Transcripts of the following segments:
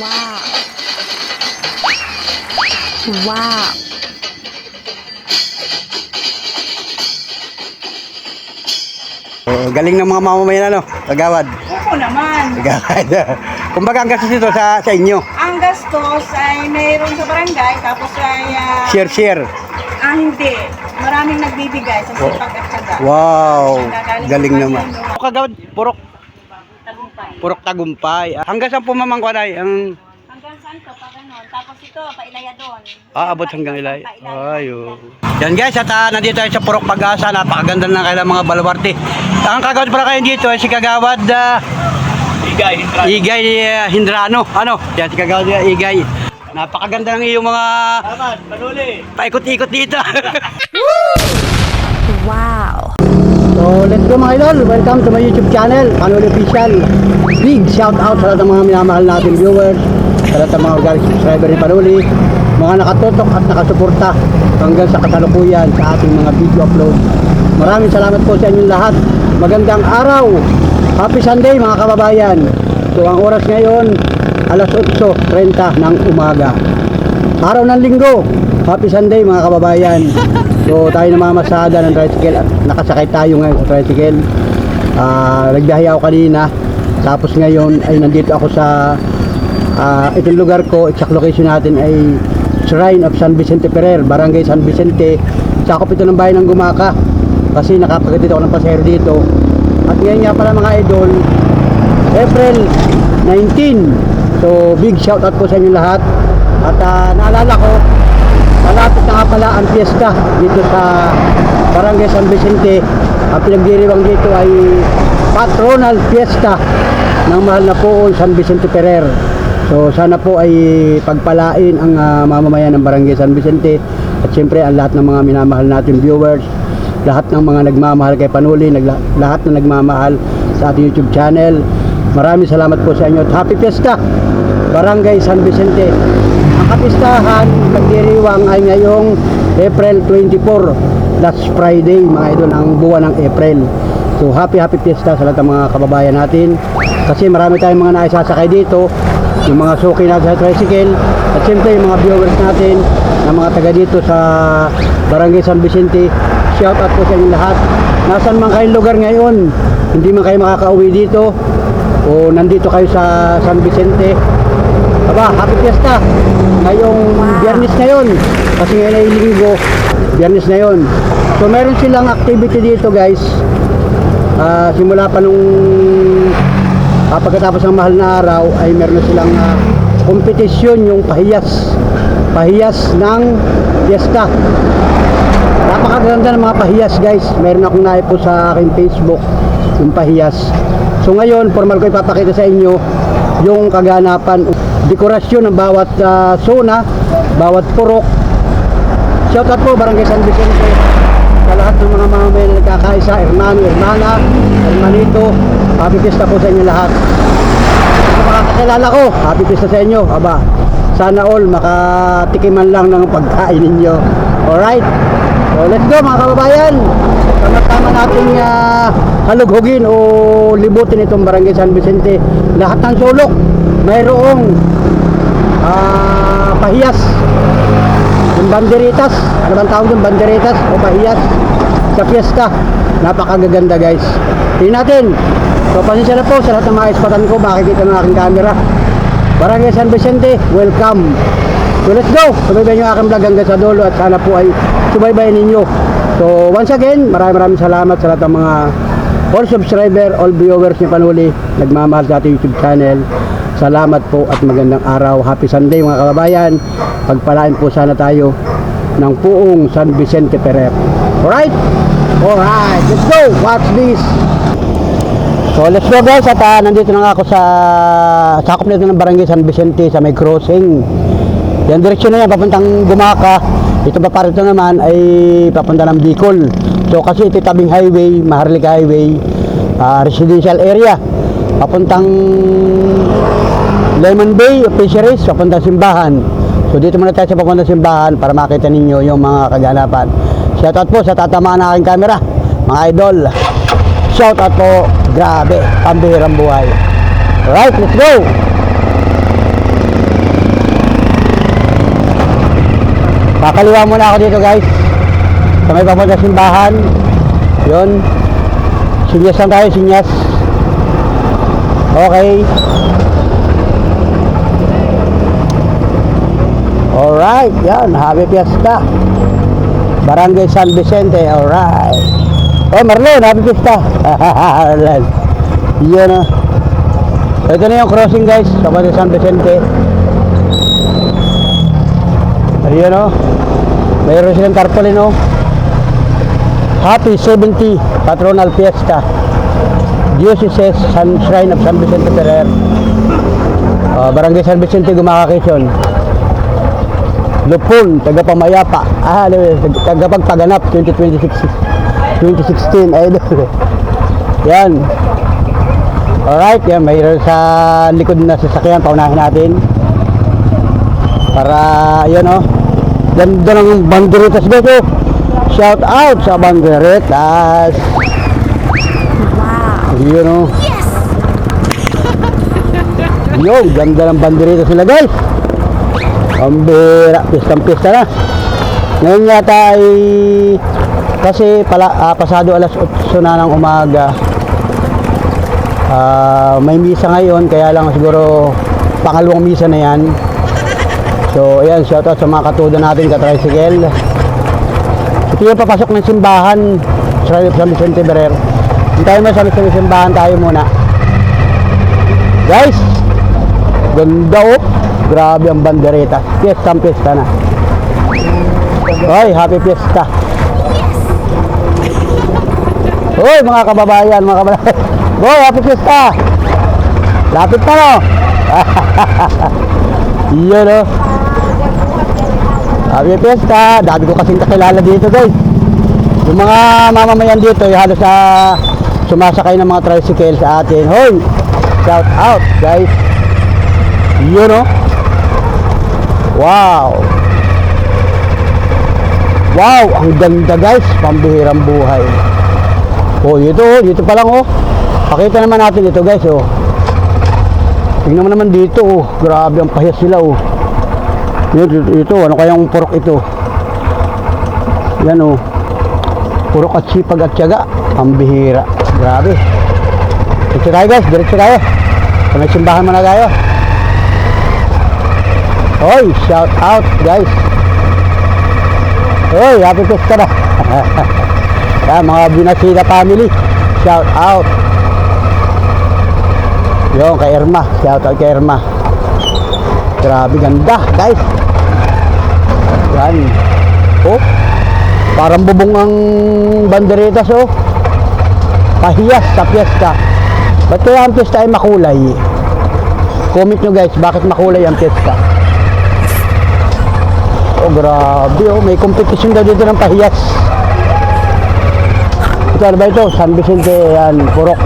Wow. Wow. Galing ng mga mamamayan ano, kagawad. Oo naman. Kagawad. Kumbaga ang gastos dito sa inyo. Ang gastos ay mayroon sa barangay, tapos ay Share. hindi. Maraming nagbibigay sa sipag at syaga. Wow. Nagaling Galing sa naman. kanino. Kagawad, purok Tagumpay. tagumpay. Hanggang saan po mamangkuan ay ang Hanggang saan to? Pa ganon. Tapos ito, pailaya doon. abot hanggang ilay. Pailaya. Ayo. Yan guys, at nandito tayo sa Purok Pag-asa. Napakaganda ng kailang mga baluarte. Ang kagawad pala kayo dito ay si kagawad Igay Hindrano. Ano? Yan si kagawad Igay. Napakaganda ng iyong mga paikot-ikot dito. Wow. So let's go mga idol. Welcome to my YouTube channel, Panuli Official. Big shout out sa lahat ng mga minamahal nating viewers, sa lahat ng mga organic subscriber ni Panuli, mga nakatutok at nakasuporta hanggang sa kasalukuyan sa ating mga video upload. Maraming salamat po sa inyong lahat. Magandang araw. Happy Sunday mga kababayan. So ang oras ngayon, alas 8:30 ng umaga. Araw ng linggo. Happy Sunday mga kababayan. So tayo namamasada ng tricycle at nakasakay tayo ngayon sa tricycle. Nagbiyahe ako kanina. Tapos ngayon ay nandito ako sa itong lugar ko. Exact location natin ay Shrine of San Vicente Ferrer, Barangay San Vicente. Sakop ito ng bayan ng Gumaka. Kasi nakapagatid ako ng pasahero dito. At ngayon nga pala mga idol, April 19. So big shout out po sa inyo lahat. At naalala ko, malapit na nga pala ang fiesta dito sa Barangay San Vicente. Ang pinagdiriwang dito ay Patronal Fiesta ng mahal na poong San Vicente Ferrer. So sana po ay pagpalain ang mamamayan ng Barangay San Vicente. At siyempre ang lahat ng mga minamahal natin viewers, lahat ng mga nagmamahal kay Panuli, lahat na nagmamahal sa ating YouTube channel. Maraming salamat po sa inyo at happy fiesta Barangay San Vicente. Ang kapistahan nagdiriwang ay ngayong April 24, last Friday mga idol, ang buwan ng April. So happy fiesta sa lahat ng mga kababayan natin, kasi marami tayong mga naisasakay dito, yung mga suki natin sa tricycle, at siyempre yung mga viewers natin na mga taga dito sa Barangay San Vicente. Shout out po sa inyo lahat. Nasaan man kayong lugar ngayon, hindi man kayo makakauwi dito o nandito kayo sa San Vicente, aba, happy fiesta ngayong Biyernes ngayon, kasi ngayon ay linggo, Biyernes na yun. So meron silang activity dito guys, simula pa nung pagkatapos ng mahal na araw ay meron na silang kompetisyon, yung pahiyas ng fiesta. Napakaganda ng mga pahiyas guys. Meron akong naipo sa aking Facebook yung pahiyas. So ngayon, formal ko ipapakita sa inyo yung kaganapan, dekorasyon ng bawat zona, bawat purok. Shout out po Barangay San Vicente sa lahat ng mga mamamayan na nagkakaisa, hermano, hermana, hermanito. Happy fiesta po sa inyo lahat. Sa mga kakilala ko, happy fiesta sa inyo. Aba, sana all makatikiman lang ng pagkain ninyo. Alright? So let's go mga kababayan. Tama-tama nating halughugin o libutin itong Barangay San Vicente. Lahat ng sulok mayroong pahiyas, yung banderitas. Ano bang tawag yung banderitas o pahiyas sa fiesta? Napakagaganda guys. Tingnan natin. So pasensya na po sa lahat ng mga ispatan ko, makikita ng aking camera. Barangay San Vicente, welcome. So let's go. Subaybayan nyo aking vlog hanggang sa dulo at sana po ay subaybayan ninyo. So once again, maraming salamat sa lahat ng mga all subscriber, all viewers ni Panuli, nagmamahal sa ating YouTube channel. Salamat po at magandang araw. Happy Sunday mga kababayan. Pagpalain po sana tayo ng puong San Vicente Ferrer. Alright? Alright, let's go. Watch this. So let's go guys, at nandito na nga ako sa sakop nito ng Barangay San Vicente sa may crossing. Yan direksyon na yan, papuntang Gumaka. Ito pa parito naman ay papunta ng Bicol. So kasi ito tabing highway, Maharlika Highway, residential area. Papuntang Lemon Bay Fisheries, papuntang simbahan. So dito muna tayo sa papuntang simbahan para makita ninyo yung mga kaganapan. Shout out po sa tatamaan na aking camera, mga idol. Shout out po, grabe, pambihirang buhay. Alright, let's go! Kakaliwa muna ako dito guys. Sa may papunta simbahan. Yun. Sinyas lang tayo, sinyas. Okay. Alright, yan. Happy Fiesta. Barangay San Vicente, alright. Oh, Marlon, happy Fiesta. Marlon. Yan o. Ito na yung crossing guys, sa Barangay San Vicente. Ayan o. Mayroon silang tarpaulin o. Happy 70 Patronal Fiesta. Diocese San Shrine of San Vicente Ferrer. Barangay San Vicente, Gumaca, Quezon. Lupon, tagapamayapa. Tagapagpaganap 2016. Ay, yan. Alright, yan. Mayroon sa likod na sasakyan. Paunahin natin. Para, yan o. Ganda ng banderitas dito. Shout out sa banderitas. Wow. Yun o. Yes! Yun, ganda ng banderitas sila guys. Ang bira, pistang-pista na. Ngayon yata ay kasi pasado alas 8 na ng umaga. May misa ngayon, kaya lang siguro pangalawang misa na yan. So ayan, shoutout sa mga katuda natin ka-tricycle. Ito yung papasok ng simbahan sa San Vicente Ferrer. Hintayin mo sa simbahan tayo muna. Guys, ganda oh. Grabe ang bandereta. Pista na. Hoy, happy fiesta. Hoy, mga kababayan, Hoy, happy fiesta. Lapit na no. Iyon no. Happy fiesta. Dati ko kasing kakilala dito guys. Yung mga mamamayan dito, yung halos na sumasakay ng mga tricycle sa atin. Hoy, shout out guys. Iyon no. Wow! Wow! Ang ganda guys! Pambihirang buhay. Oh, dito pa lang oh. Pakita naman natin ito guys oh. Tingnan mo naman dito oh. Grabe ang pahiyas sila oh. Ito, ano kayang purok ito? Yan oh. Purok at sipag at tiyaga. Pambihira. Grabe. Diretso tayo guys, diretso tayo. Sa may simbahan mo na tayo. Hoy, shout out guys. Hoy, happy fiesta na. Yan, mga Binasida family. Shout out. Yung kay Irma. Shout out kay Irma. Grabe ganda guys. Yan. Oh, parang bubong ang banderitas oh. Pahiyas sa fiesta. Ba't kaya ang fiesta ay makulay? Comment nyo guys, bakit makulay ang fiesta? Oh, grabe oh. May competition daw dito ng pahiyas. Ito, ano ba ito? San Vicente, yan. Purok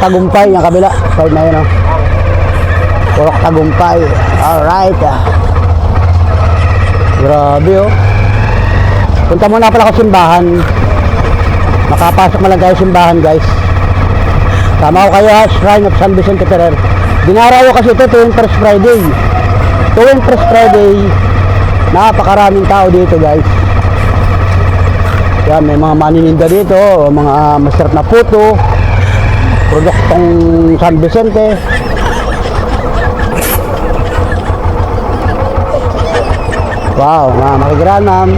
Tagumpay, yung kabila. Side na yun oh. Purok Tagumpay. Alright. Grabe oh. Punta muna pala ako simbahan. Makapasok mo lang tayo simbahan guys. Tama ko kayo ha, Shrine of San Vicente Ferrer. Dinarayo kasi ito tuwing First Friday. Tuwing First Friday, napakaraming tao dito guys. Yan, may mga manininda dito, mga masarap na puto, produktong San Vicente. Wow, mga makigranam.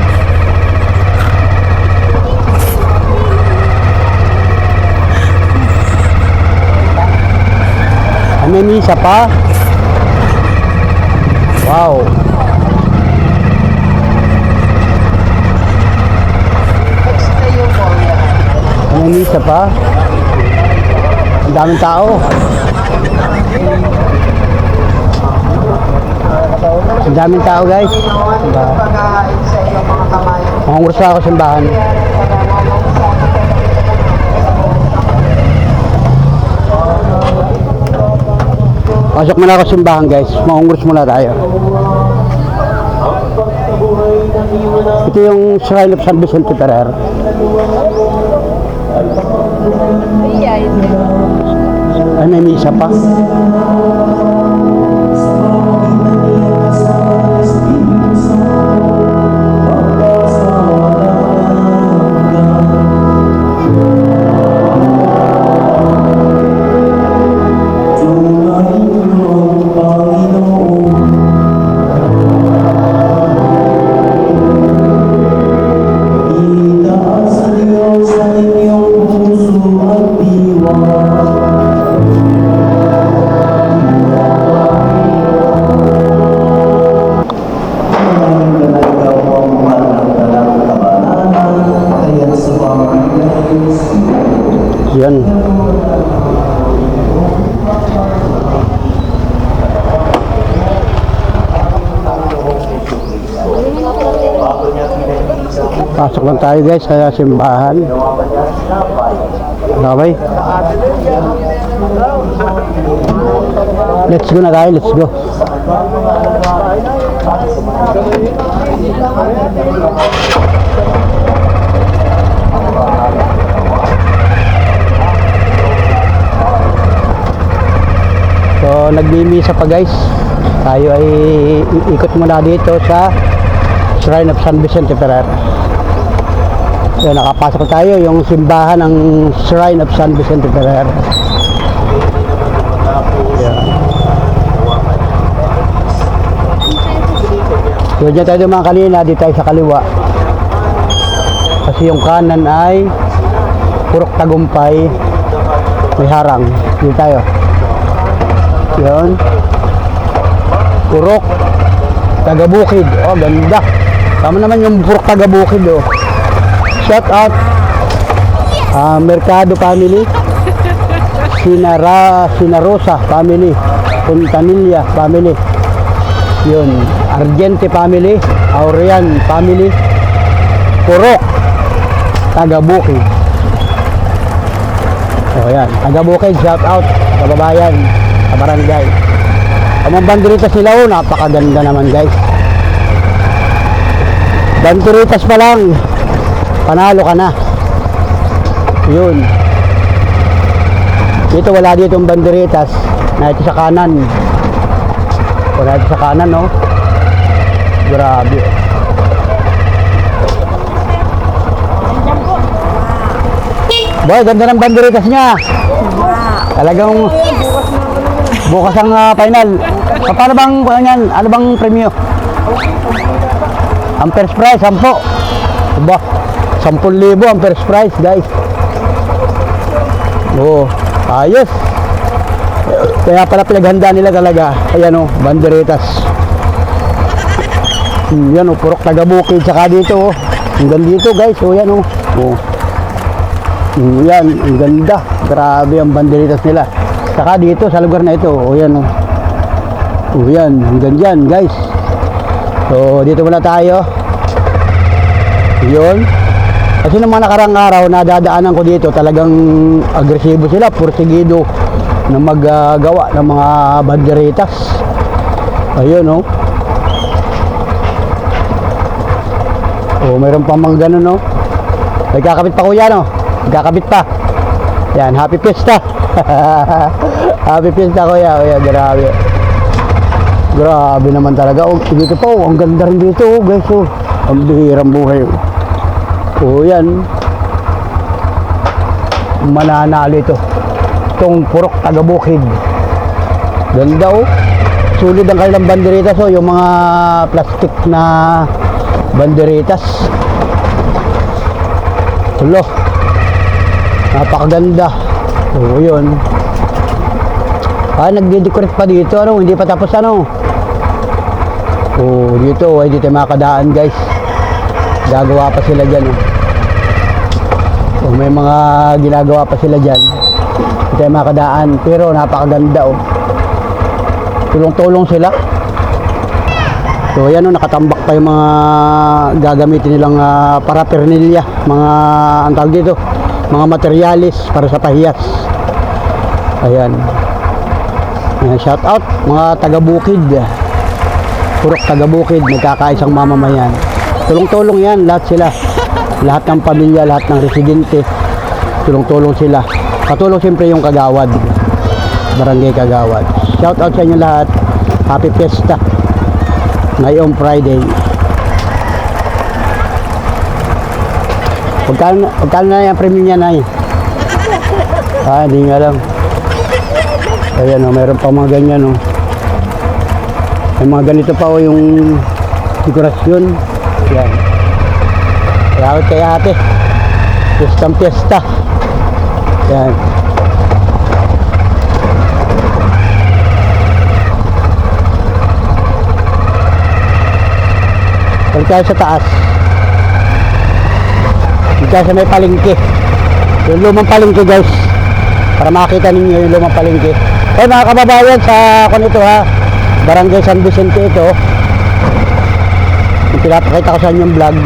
May misa pa. Wow. May misa pa. Ang daming tao. Ang daming tao guys. Mga oras na ako simbahan. Pasok muna ako simbahan guys. Maungros muna tayo. Ito yung Shrine of San Vicente Ferrer. Ay, may misa pa. Yan. Pasok lang tayo guys sa simbahan. Okay. Let's go na tayo, let's go. So nagmimisa pa guys. Tayo ay ikot muna dito sa Shrine of San Vicente Ferrer. So nakapasok tayo yung simbahan ng Shrine of San Vicente Ferrer. So dyan tayo mga kanina, dito tayo sa kaliwa. Kasi yung kanan ay Purok Tagumpay, may harang. Dito tayo. Yun. Purok Tagabukid. Oh, ganda. Tama naman yung Purok Tagabukid, oh. Shout out Mercado family, Sinarosa family, Puntanilla family, yun, Argente family, Aurian family, Purok Tagabukid. So yan, Tagabukid, shout out kababayan, kabarangay. Ang banderitas nila, oh, napakaganda naman guys. Banderitas pa lang, panalo ka na. Yun. Dito wala dito yung banderitas. Na ito sa kanan. Wala ito sa kanan, no? Grabe. Boy, ganda ng banderitas niya. Talagang bukas ang final. Paano bang yan? Ano bang premyo? Ang first prize, 10. Diba? 10,000 ang first prize, guys. Oo, ayos. Kaya pala pinaghanda nila talaga. Ayan o, banderitas. Yan o, Purok Tagabukid. Saka dito o, hanggang dito guys. O yan o. Yan, ang ganda. Grabe ang banderitas nila. Saka dito sa lugar na ito. O yan o. O yan, hanggang dyan guys. So dito muna tayo. Yun. Kasi nung mga nakarang araw, nadadaanan ko dito, talagang agresibo sila, pursigido na maggagawa ng mga banderitas. Ayun, oh. Oh, mayroon pa mga ganun, no? Nagkakabit pa kuya, no? Nagkakabit pa. Yan, happy fiesta. Happy fiesta kuya. Kuya, grabe. Grabe naman talaga. Oh, dito pa, oh. Ang ganda rin dito, oh, guys, oh. Ang bihirang buhay, oh. O yan, mananalo ito. Itong Purok Tagabukid. Ganda o. Sulit ang kanilang banderitas o. Yung mga plastic na banderitas. Tulo. Napakaganda. O yun. Nagde-decorate pa dito. Ano? Hindi pa tapos ano. O dito. Hindi tayo makadaan guys. Gagawa pa sila dyan. May mga ginagawa pa sila dyan. Hindi tayo makadaan. Pero napakaganda. Tulong-tulong sila. So yan, nakatambak pa yung mga gagamitin nilang paraphernalia. Mga ang tawag dito, mga materialis para sa pahiyas. Ayan. Shout out mga taga-Bukid. Purok Tagabukid, nagkakaisang mamamayan. Tulong-tulong yan, lahat sila. Lahat ng pamilya, lahat ng residente. Tulong-tulong sila. Katulong siyempre yung Kagawad. Barangay Kagawad. Shout out sa inyo lahat. Happy Fiesta. Ngayong Friday. Pagkano na yung premium niya na hindi nga lang. Ayan o, mayroon pa mga ganyan o. May mga ganito pa o yung dekorasyon. Yan. Kaya kay ate. Pistang pista. Yan. Pagka sa taas. Pagka sa may palengke. Yung lumang palengke guys. para makita ninyo yung lumang palengke. Okay mga kababayan, sa ito ha, Barangay San Vicente ito. Yung pinapakita ko sa inyo yung vlog.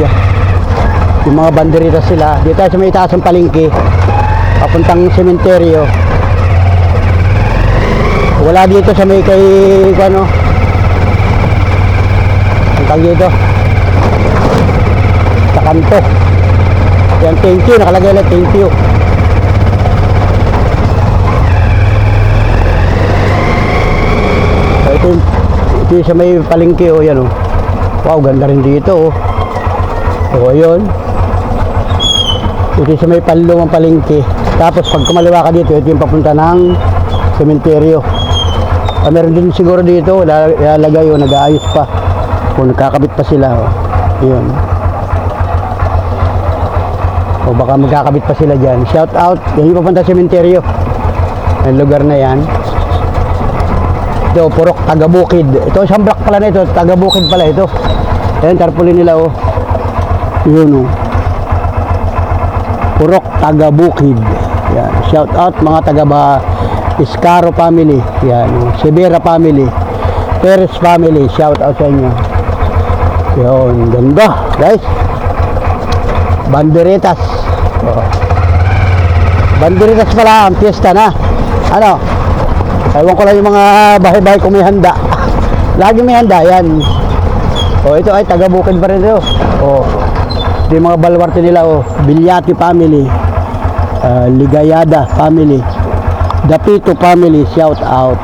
Yung mga banderitas sila. Dito tayo sa may itaas ng palengke, papuntang sementeryo. Wala dito sa may kay ano, ang tag dito sa kanto. Yan, thank you, nakalagay lang thank you. So, ito yung sa may palengke, oh, yan, oh. Wow, ganda rin dito, oh. So, yun. Ito yung sa may palumang palengke. Tapos pag kumaliwa ka dito, ito yung papunta ng sementeryo. Meron din siguro dito, lalagay, oh, nag-aayos pa. Kung nagkakabit pa sila, oh. Yun. O baka magkakabit pa sila dyan. Shout out, yan yung papunta sa sementeryo. Ang lugar na yan. Ito, Purok Tagabukid. Ito, isang block pala na ito. Tagabukid pala ito. Ayan, tarpulin nila, oh. Yun, oh. Purok Tagabukid. Yan. Shout out mga Iscaro family. Yan, oh. Severa family. Perez family. Shout out sa inyo. Yun, ganda, guys. Banderitas. Oh. Banderitas pala ang piyesta na. Ano? Ewan ko lang yung mga bahay-bahay kung may handa. Lagi may handa yan. Oh, ito ay taga-Bukid pa rin ito. Oh. Ito yung mga baluarte nila, oh. Bilyati family. Ligayada family. Dapito family, shout out.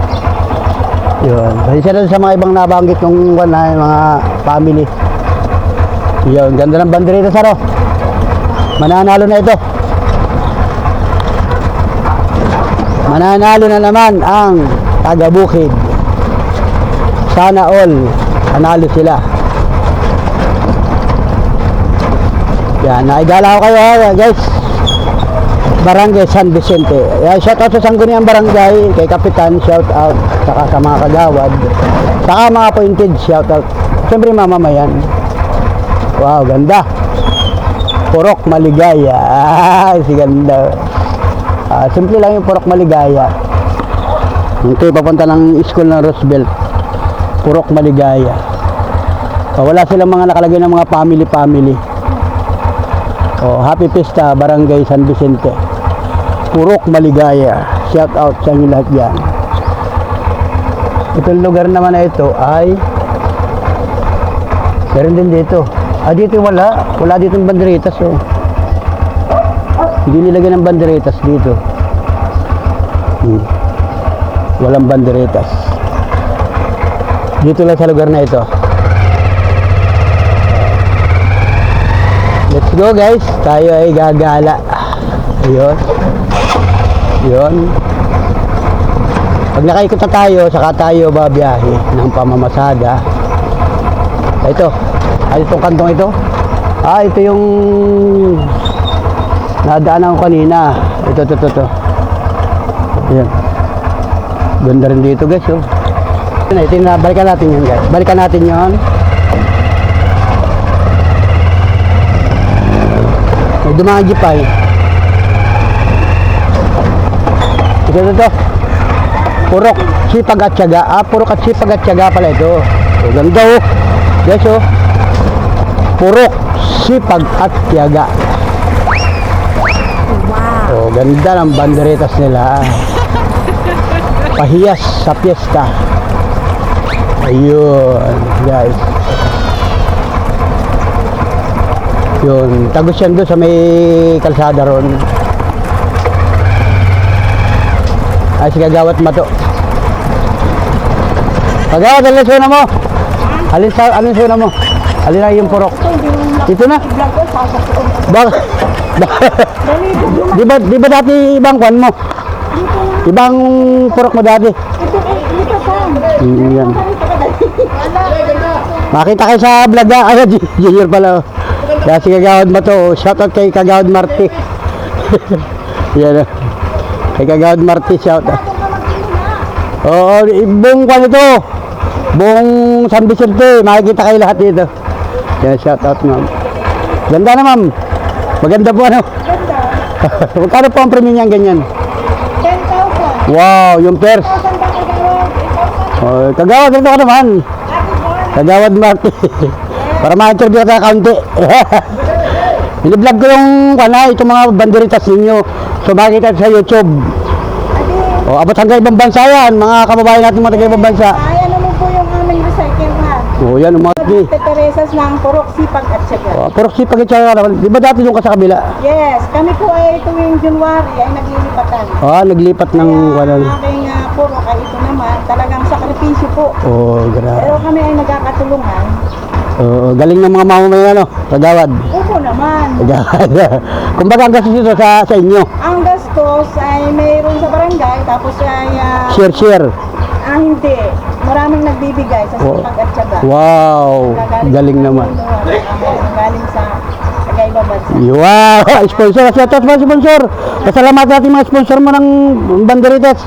Yun. Kasi sila sa mga ibang nabanggit kong mga family. Yun, ganda ng banderitas, ano? Mananalo na ito. Mananalo na naman ang taga-Bukid. Sana all panalo sila. Yan, naigala ko kayo ha, guys. Barangay San Vicente. Yan, shout out sa Sangguniang Barangay, kay Kapitan, shout out. Saka sa mga kagawad. Saka mga appointed, shout out. Siyempre mamamayan. Wow, ganda. Purok Maligaya. Si ganda. Simple lang yung Purok Maligaya. Ito papunta ng school ng Roosevelt. Purok Maligaya. Wala silang mga nakalagay ng mga family. Happy Pista, Barangay San Vicente. Purok Maligaya. Shout out sa inyo lahat dyan. Itong lugar naman na ito ay meron din dito. Dito wala ditong banderitas, oh. Hindi nilagay ng banderitas dito. Walang banderitas. Dito lang sa lugar na ito. Let's go, guys. Tayo ay gagala. Ayun. Yun. Pag nakaikot na tayo, saka tayo babiyahe ng pamamasada. Ito. Itong kantong ito. Ito yung nadaanan ko kanina. Ito. Ayan. Ganda rin dito, guys, oh. Ito yung balikan natin yan, guys. Balikan natin yan. May dumaan jeep ay. Ito. Purok Sipag at Tiyaga. Purok at Sipag at Tiyaga pala ito. Ganda, oh. Guys, oh. Purok Sipag at Tiyaga. Wow. Ganda ng banderitas nila. Pahiyas sa piyesta. Ayun, guys. Yun, tagos yan doon sa may kalsada ron. Ay, si Kagawat Mato. Kagawat, alin suna mo? Alin suna mo? Alin na yung purok? Ito na? Di ba dati ibang kwan mo? Ibang purok mo dati? Yan. Makita kayo sa vlog na. Junior pala. Kaya si Kagawad Mato. Shoutout kay Kagawad Marti. Yan. Kay Kagawad Marti, shoutout. Buong kwan ito. Buong San Vicente. Makikita kayo lahat dito. Yan, shoutout, ma'am. Ganda na, ma'am. Maganda po, ano? Magkano po ang premium niyan ganyan? 10 Wow, yung pers. Oh, kagawad ito ka naman. Kagawad Marty. Para ma-interview ka kaunti. Biniblog ko yung itong mga banderitas ninyo. So makikita sa YouTube. O, abot hanggang ibang bansa yan, mga kababayan natin mga taga ibang bansa. Ayan naman po yung aming recycle ha. O, yan, umakti. Teresas ng Purok Sipag at Tiyaga. O, pero sipag at saka naman, di ba dati yung ka sa kabila? Yes, kami po ay tuwing January ay naglilipatan. Naglipat ng Kaya ang aking purok ay ito naman, talagang sakripisyo po. grabe. Pero kami ay nagkakatulungan. Galing ng mga mamamayan, kagawad. Opo naman. Kagawad. Kumbaga ang gastos dito sa inyo. Ang gastos ay mayroon sa barangay, tapos ay Share. hindi. Maraming nagbibigay sa Sipag at Tiyaga. Wow, galing naman. Galing sa ibang bansa. Wow, sponsor. Shoutout mga sponsor. Pasalamat natin mga sponsor mo ng banderitas.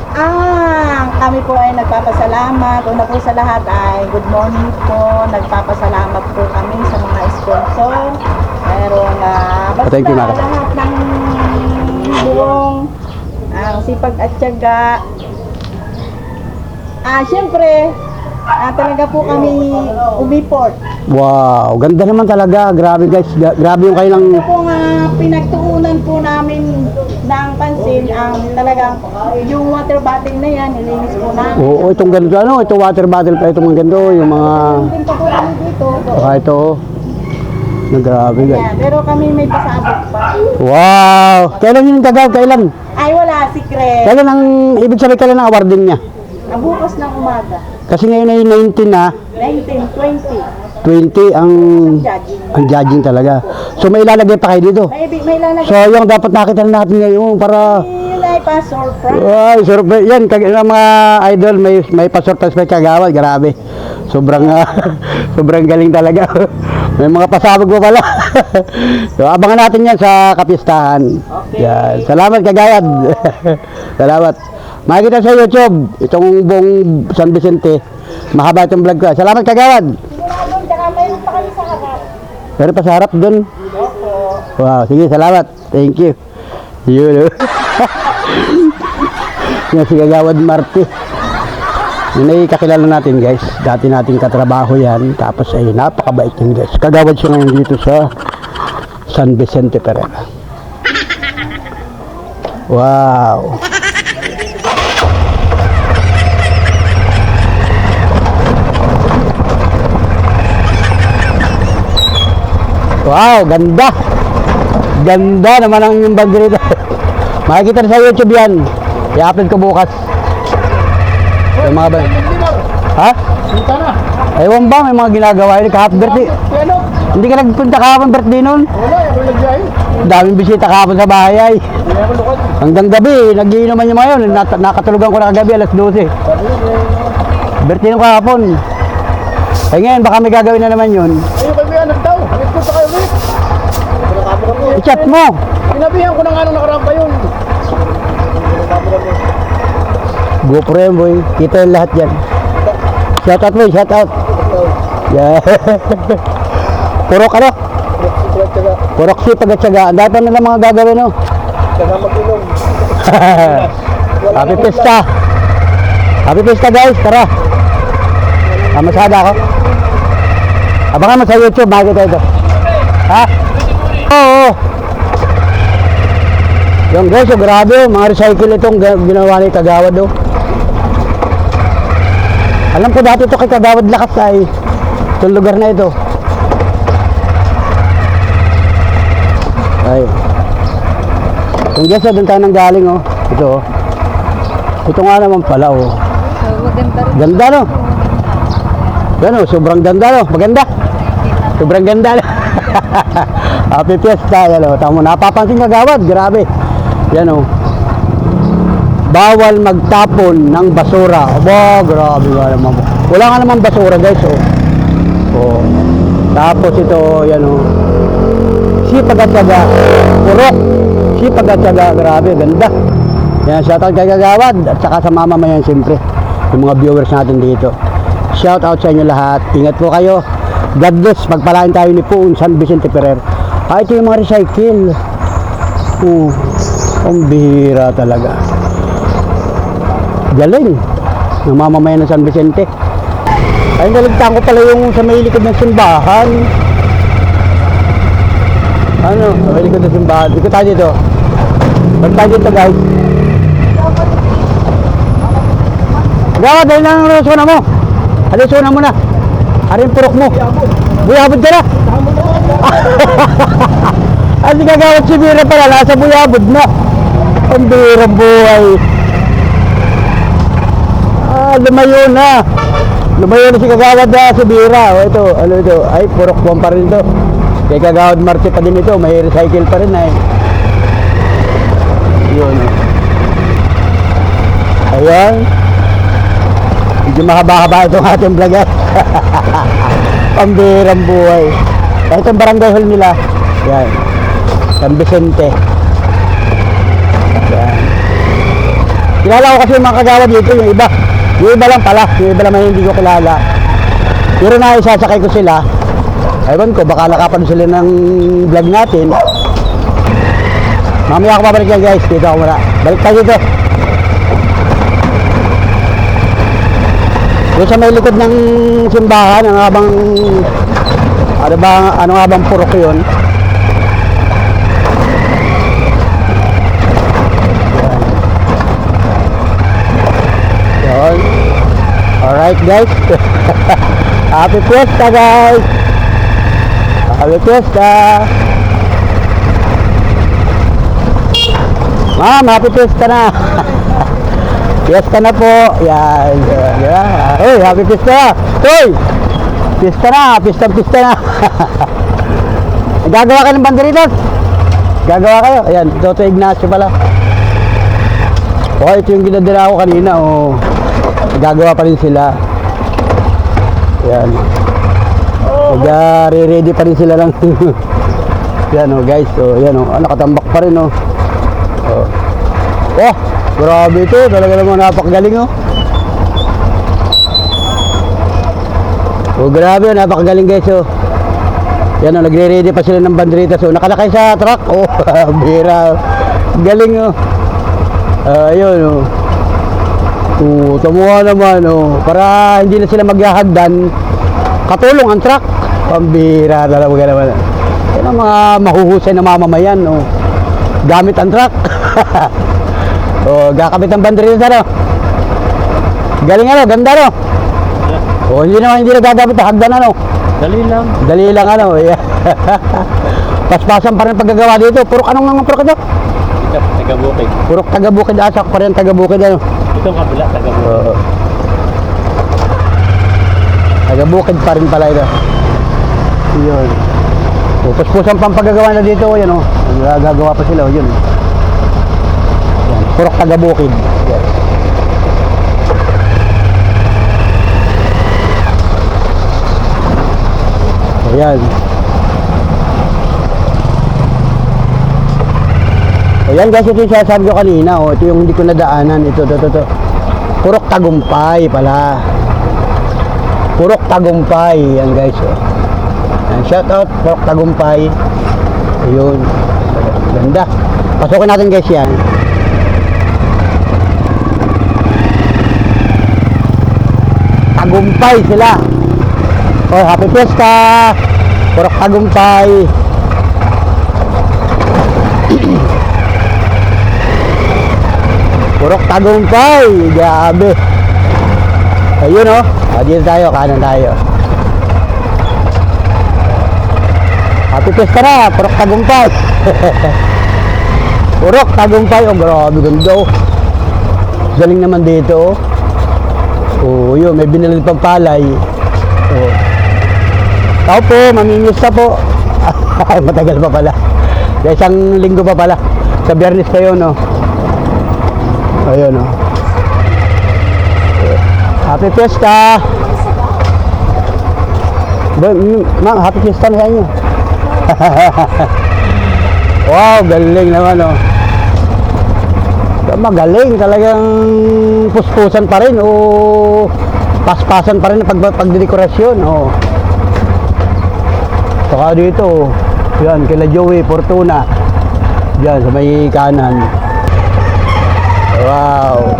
Kami po ay nagpapasalamat. Una po sa lahat ay good morning po. Nagpapasalamat po kami sa mga sponsor. Meron basta Thank you, Mara. lahat ng buong Sipag at Tiyaga. Siyempre, talaga po kami umiport. Wow, ganda naman talaga. Grabe guys, grabe yung kailang... Ito po pinagtuunan po namin ng pansin ang talagang yung water bottle na yan, nilinis po namin. Oo, itong ganito, ito water bottle pa, itong mga ganito, yung mga... Din pa po kami dito. Ito, grabe guys. Yan, pero kami may pasabog pa. Wow, kailan yung kagawad, kailan? Ay wala, secret. Kailan ang, ibig sabihin kailan ang awarding niya? Ang bukas ng umaga. Kasi ngayon ay 19 na, 19, 20. 20 ang Judging. judging talaga. So may ilalagay pa kayo dito. May lalagay. So yung dapat nakita na natin ngayon para... Yun ay pa-surprise. Ay, surprise. Yan, mga idol, may pa-surprise pa kagawad. Grabe. Sobrang, sobrang galing talaga. May mga pasabog mo pala. So abangan natin yan sa kapistahan. Okay. Yan. Salamat kagawad. Salamat. Makikita sa YouTube, itong buong San Vicente. Mahaba itong vlog ko. Salamat kagawad. Sigurado, tsaka mayroon pa kami sa harap. Pero pa sa harap doon. Opo. Wow, sige, salamat. Thank you. Yun. Yan si Kagawad Marty. Yun ay kakilala natin guys. Dati nating katrabaho yan. Tapos ay napakabait yun guys. Kagawad siya ngayon dito sa San Vicente Pereira. Wow. Wow, ganda. Ganda naman ang yung banderita. Makikita sa YouTube yan. I-upload ko bukas. Yung mga Ha? Ewan ba, may mga ginagawa yun. Kahapon birthday. Hindi ka nagpunta kahapon birthday nun? Daming bisita kahapon sa bahay ay. Hanggang gabi, nagiinuman yung mga yun. Nakatulugan ko na kagabi, alas 12. Birthday nung kahapon. Ay ngayon, baka may gagawin na naman yun. Ayun kami anak daw. Nagpunta kayo ulit. I-chat mo. Sinabihan ko na nga nung nakaraan pa yun. GoPro yan boy. Kita yung lahat yan. Shout out boy, shout out. Yeah. Purok ano? Purok Sipag at Tiyaga. Ang dami nila mga gagawin no. Saka mag-ilong. Happy Fiesta. Happy Fiesta guys. Tara. Masada ako. Abangan mo sa YouTube, makikita ito. Ha? Oo. Yung guys, grabe, mga recycle itong ginawa ni Kagawad. Alam ko dati ito kay Kagawad Lakas ay itong lugar na ito. Ay. Yung guys, doon tayo nang galing Ito Ito nga naman pala Ganda no? Yan sobrang ganda no? Maganda. Sobrang ganda no? Happy Fiesta. Yan tamo napapansin Kagawad. Grabe. Yan bawal magtapon ng basura. Grabe nga naman. Wala nga naman basura guys. Tapos ito yan Sipag at Tiyaga. Purok Sipag at Tiyaga. Grabe. Ganda. Yan shoutout kay Kagawad. At saka sa mamamayan siyempre. Yung mga viewers natin dito. Shout out sa inyo lahat. Ingat po kayo. God bless. Pagpalain tayo ni Poon San Vicente Ferrer. Ito yung mga recycle. Ang bihira talaga. Galing. Namamamayan ng San Vicente. Ay, naligtaan ko pala yung sa may likod ng simbahan. Ano? Sa may likod ng simbahan. Ikot tayo dito. Balik tayo dito, guys. Gawad, dahil lang ang resona mo. Resona mo na. Arin purok mo. Buyabod ka na. Ang gagawad si Bira pala, nasa buyabod na. Ang birang buhay. Lumayo na. Lumayo na si Kagawad na si Bira. O ito, ano ito? Ay, purok buwan pa rin ito. Kay Kagawad Marte pa din ito. May recycle pa rin ay. Yun. Ayan. Medyo mahaba-haba itong ating vlog. Pambirang buhay. Ito ang barangay hall nila. Yan. San Vicente. Yan. Kilala ko kasi yung mga Kagawad dito, yung iba. Yung iba lang pala. Yung iba naman hindi ko kilala. Pero na isasakay ko sila. Ewan ko, baka nakapan sila ng vlog natin. Mamaya ako babalik yan, guys. Dito ako muna. Balik tayo dito. Doon sa may likod ng simbahan, ang habang ano nga bang purok yun? Yun. Alright, guys. Happy Fiesta, guys. Happy Fiesta. Ma'am, happy Fiesta na. Fiesta na po. Yan. Uy, happy Fiesta. Uy! Fiesta na. Fiesta na. Gagawa ka ng banderitas? Gagawa kayo? Ayan, Toto Ignacio pala. Oh, ito yung ginadala ko kanina. Oh. Gagawa pa rin sila. Ayan. Re-ready pa rin sila lang. Yan oh, guys. So, yan oh. Nakatambak pa rin oh. Oh. Oh, grabe ito. Talaga naman napakagaling oh. Oh, grabe oh. Napakagaling guys oh. Yan oh, nagre-ready pa sila ng banderita. So, nakalakay sa truck. Oh, bira. Galing oh. Ayun oh. Tumuha naman oh. Para hindi na sila maghahagdan. Katulong ang truck. Pambira talaga naman. Yan ang mga mahuhusay na mamamayan oh. Gamit ang truck. Oh, gakabit ang banderita ano. Galing ano, ganda no. Oh, hindi na gagamit ang hagdan ano. Dali lang ano. Yeah. Paspasan pa rin paggagawa dito. Purok anong nga purok ito? Taga-bukid. Purok taga-bukid, asak pa rin taga-bukid ano. Itong kabila, taga-bukid. Taga-bukid pa rin pala ito. Yun. O, paspusan pang paggagawa na dito. Yan o. Gagawa pa sila. Yun. Yan. Purok taga-bukid. Yan. Ayan. Ayan guys, ito yung sinasabi ko kanina. O, ito yung hindi ko nadaanan. Ito. Purok Tagumpay pala. Purok Tagumpay. Yan guys. O. Yan, shout out Purok Tagumpay. Ayun. Ganda. Pasukin natin guys yan. Tagumpay sila. Oh, happy Fiesta. Purok Tagumpay. Purok Tagumpay. Grabe. Ayun oh. Dito tayo, kanan tayo. Happy Fiesta na, Purok Tagumpay. Purok Tagumpay. Oh, grabe ganda oh. Galing naman dito oh. Oh, yun, may binilid pang palay. Oh. Tao po, mamimiss na po. Ay, matagal pa pala. Isang linggo pa pala. Sa Biyernes pa yun, no? Ayun, no? Happy Fiesta! Ma'am, happy Fiesta na sa inyo. Wow, galing naman, no? Magaling, talagang puspusan pa rin o paspasan pa rin pagdedekorasyon, oh. Saka dito, yan, kila Joey Fortuna. Yan, sa may kanan. Wow.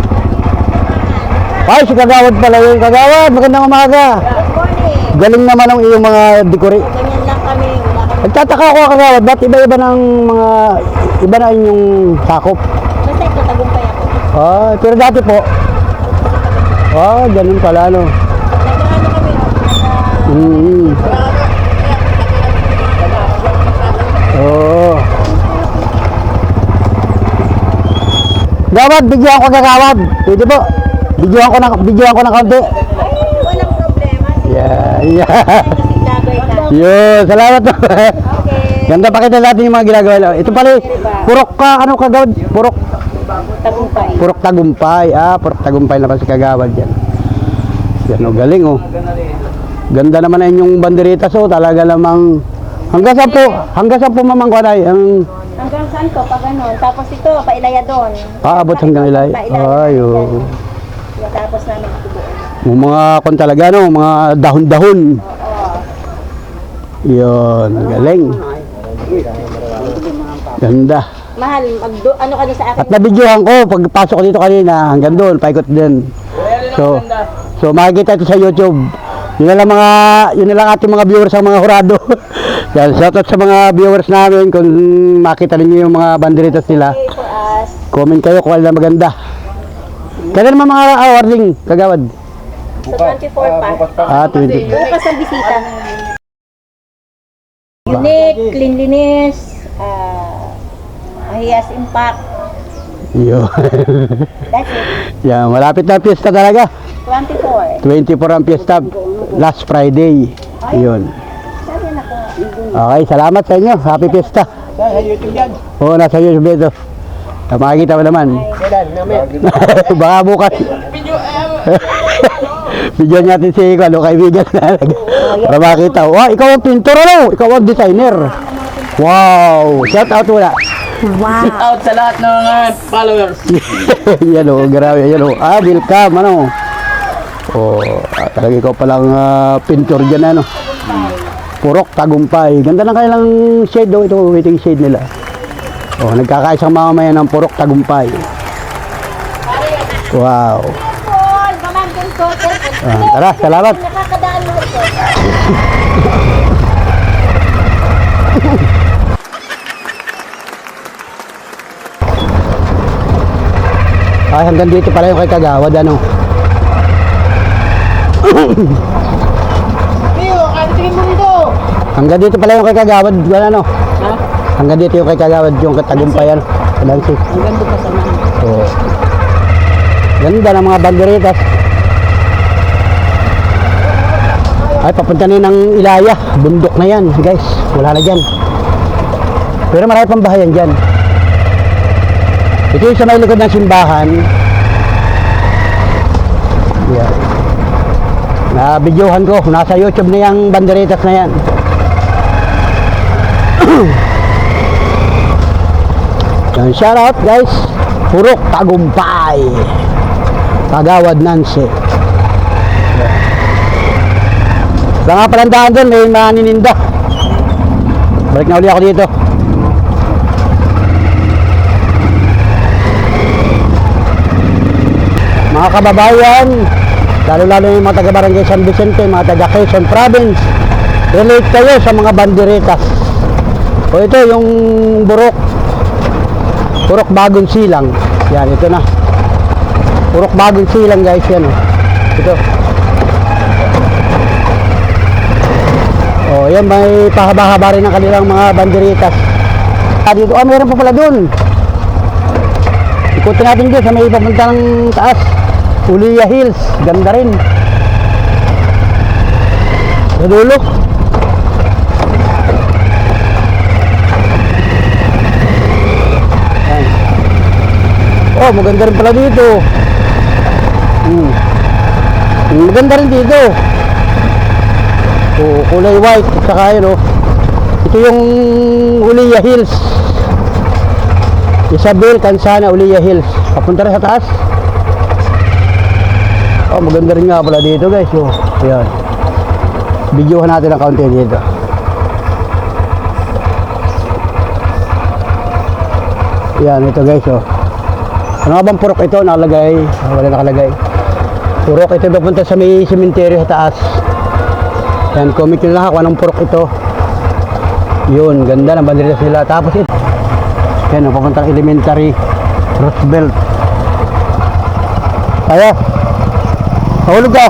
Ay, si Kagawad pala yun. Kagawad, magandang umaga. Good morning. Galing naman ang iyong mga dekore. Ganyan lang kami. Wala kami. Nagtataka ako, Kagawad, ba't iba-iba ng mga, iba na inyong sakop? Basta ito, tagumpay ako. Ah, pero dati po. Ah, ganun pala, no. Nag-ano kami, Oo. Gawad, bigyan ko Kagawad. Pwede po. Bigyan ko ng kaunti. ay, walang problema. Yeah. Kasi gagawin ka. Yun, salamat po. Okay. Ganda pakita natin yung mga ginagawa. Ito pala, purok ka, ano Kagawad? Purok Tagumpay. Purok Tagumpay. Ah, Purok Tagumpay naman si Kagawad yan. Yan o, galing o. Ganda naman na inyong banderitas o. Talaga namang, hanggang saan po mamangkwanay? Hanggang saan to? Pag ganun. Tapos ito, pailaya doon. Abot hanggang ilay. Pailaya. Ay, o. Tapos namin ito doon. Yung mga kon talaga, no? Mga dahon-dahon. Oo. Yun, galing. Ganda. Mahal, ano ka doon sa akin? At nabidyohan ko, pagpasok ko dito kanina, hanggang doon, paikot din. So makikita ito sa YouTube. Yun na lang ating mga viewers ang mga hurado. Yan, shoutout sa mga viewers namin kung makita ninyo yung mga banderitas nila. Okay, for us. Comment kayo kung alin na maganda. Kailan naman mga awarding, Kagawad? Sa 24 pa. Ah, 20. Bukas ang bisita. Unique, cleanliness, mahias impact. Yun. That's it. Yan, malapit na piyesta talaga. 24. 24 ang piyesta, last Friday. Yun. Sabi na ko. Okay, salamat sa inyo. Happy piyesta. Sa YouTube yan. Oo, nasa YouTube ito. Makikita mo naman. Baka bukas. Bigyan natin si kaibigan na. Para makita. Wow, ikaw ang pintor, ano? Ikaw ang designer. Wow! Shout out wala. Wow. Out sa lahat ng mga followers. Yan o, grabe. Yan o. Ah, welcome, ano? Talaga ikaw palang pintor dyan, ano? Purok Tagumpay. Ganda ng kailang shade, oh. Ito, waiting shade nila. Nagkakaisang mamamayan ng Purok Tagumpay. Wow. Paul, pamangkin ko. Tara, salamat. Nakakadaan mo ito. Ay, hanggang dito pala yung kay Kagawad, ano? Hanggang dito pala yung kay Kagawad, ano? Ha? Hanggang dito yung kay Kagawad, yung Tagumpay, ano? Kalansi. Hanggang doon pa sa mga. Oo. Ganda ng mga banderitas. Ay, papunta na ng Ilaya. Bundok na yan, guys. Wala na dyan. Pero marami pang bahayan dyan. Ito yung sa may likod ng simbahan. Yan. Na-videohan ko. Nasa YouTube na yung banderitas na yan. Yan, shout out guys. Purok Tagumpay. Kagawad Nancy. Sa nga palandaan doon, may manininda. Balik na uli ako dito. Mga kababayan, lalo-lalo yung mga taga-barangay San Vicente, mga taga-Quezon Province, relate kayo sa mga banderitas. O ito, yung Purok Bagong Silang. Yan, ito na. Purok Bagong Silang guys, yan. Ito. O, yan, may pahaba-haba rin ng kanilang mga banderitas. Dito, meron pa pala dun. Ikutin natin dyan sa may papunta ng taas. Uliya Hills, ganda rin. Sa dulo. Ayan. Oh, maganda rin pala dito. Maganda rin dito. Oh, kulay white, saka yun, oh. Ito yung Uliya Hills. Isabel, Kansana, Uliya Hills. Papunta rin sa taas. Oh, maganda rin nga pala dito guys. Oh, ayan. Videohan natin ang kaunti dito. Ayan, ito guys. Oh. Ano nga bang purok ito? Nakalagay. Wala nakalagay. Purok ito papunta sa may cemetery sa taas. Yan, comment nyo lang kung anong purok ito. Yun, ganda ng banderas nila. Tapos ito, yan, papuntang elementary, Roosevelt. Kaya, mahulog ka.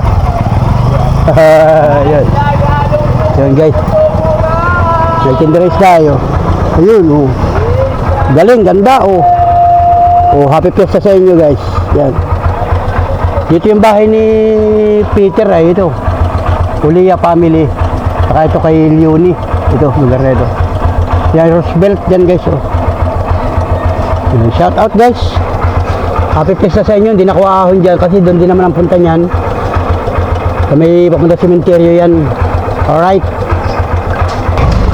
Yan. Yan guys. May kinderis tayo. Ayun, oh. Galing, ganda, oh. Oh, happy fiesta sa inyo guys. Yan. Dito yung bahay ni Peter ay ito. Ulia family. Saka ito kay Leonie. Ito, lugar na ito. Yan, Roosevelt dyan guys, oh. Yan, shout out guys. Happy fiesta sa inyo. Hindi na ko ahon dyan kasi doon din naman ang punta niyan. Sa may papunta cemetery yan. Alright.